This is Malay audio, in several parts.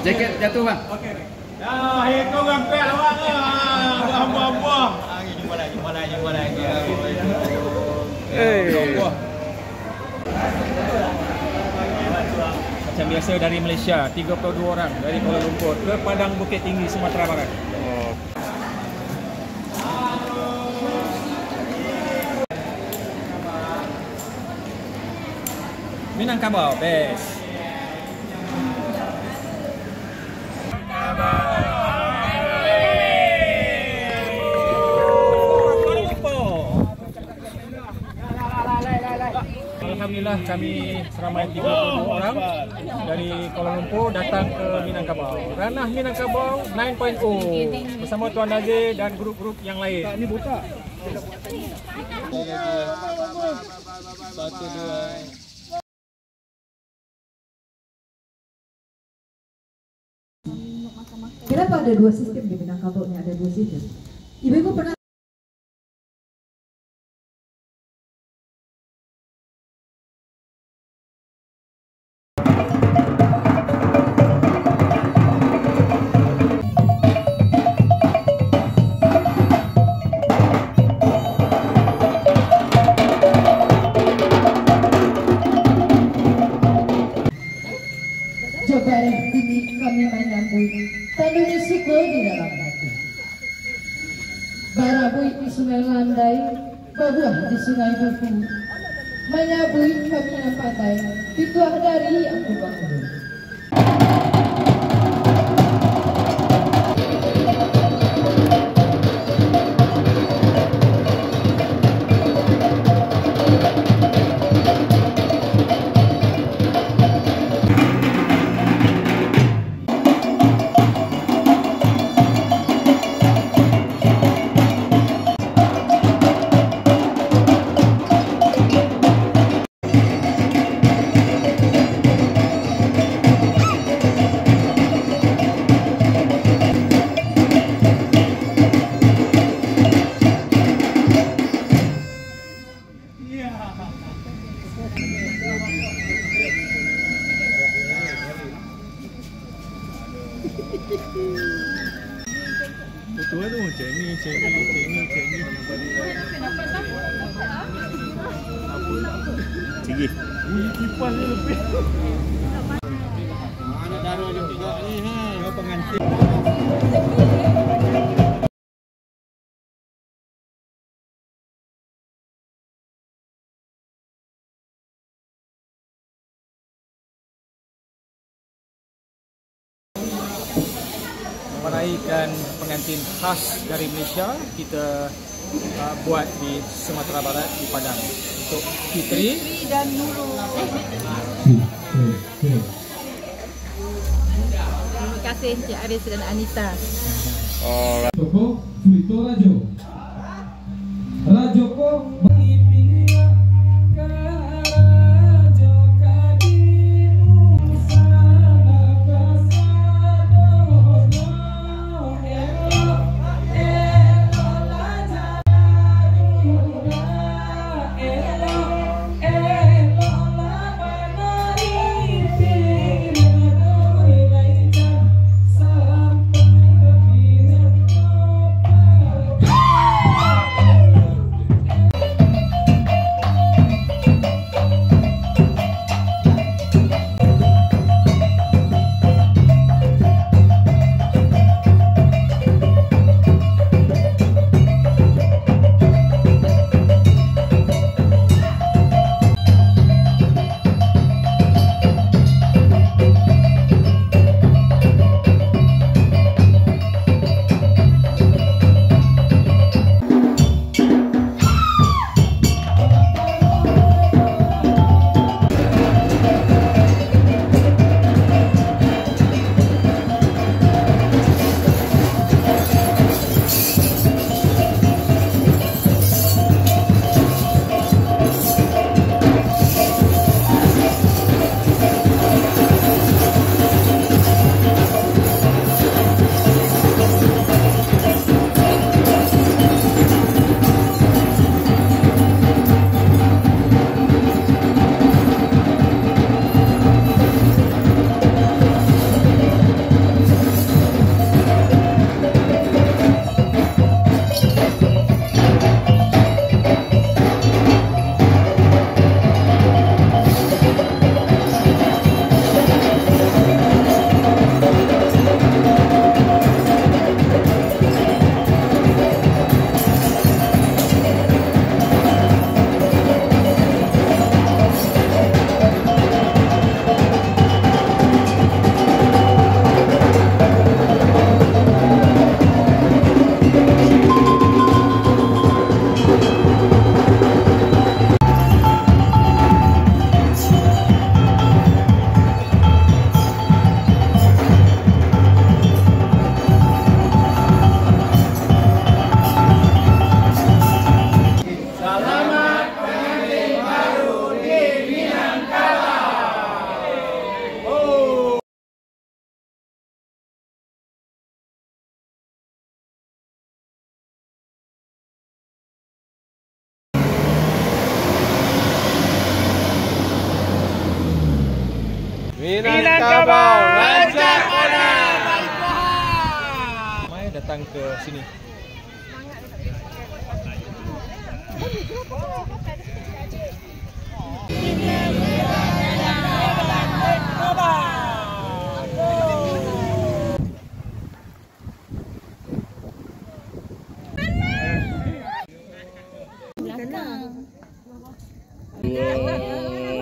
Jaket jatuh bang. Okey. Dah, itu rampek awak ke. Buah-buah. Jumpa lagi. Macam biasa dari Malaysia, 32 orang dari Kuala Lumpur ke Padang Bukit Tinggi, Sumatera Barat. Minangkabau, best. Alhamdulillah kami seramai 32 orang dari Kuala Lumpur datang ke Minangkabau. Ranah Minangkabau 9.0 bersama Tuan Nazir dan grup-grup yang lain. Ini buka. Satu, dua. Kenapa ada dua sistem di Minangkabau ini? Ada dua sistem. Ibu-ibu pernah coba ini kami menyambut tandanya suku di dalam hati. Barabui di sungai Landai, babuah di sungai Buku. Menyabui kami yang pandai, pituah dari aku bangun. Betul tu macam ni. Tinggi. Kipas ni lebih. Ada darah juga ni ha. Pengantin. Meraihkan pengantin khas dari Malaysia, kita buat di Sumatera Barat di Padang untuk Fitri dan Nurul. Terima kasih Encik Aris dan Anita. Toko Suito Rajoko Minangkabau, Rancak Padang. Mai datang ke sini.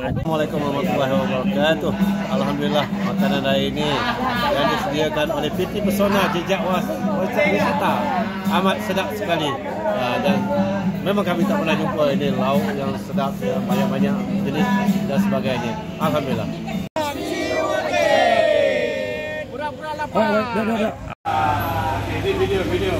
Assalamualaikum warahmatullahi wabarakatuh. Alhamdulillah makanan hari ini yang disediakan oleh PT Pesona Jejak Wisata amat sedap sekali. Dan memang kami tak pernah jumpa ini lauk yang sedap, banyak-banyak jenis dan sebagainya. Alhamdulillah. Pura-pura lapar. Ini video.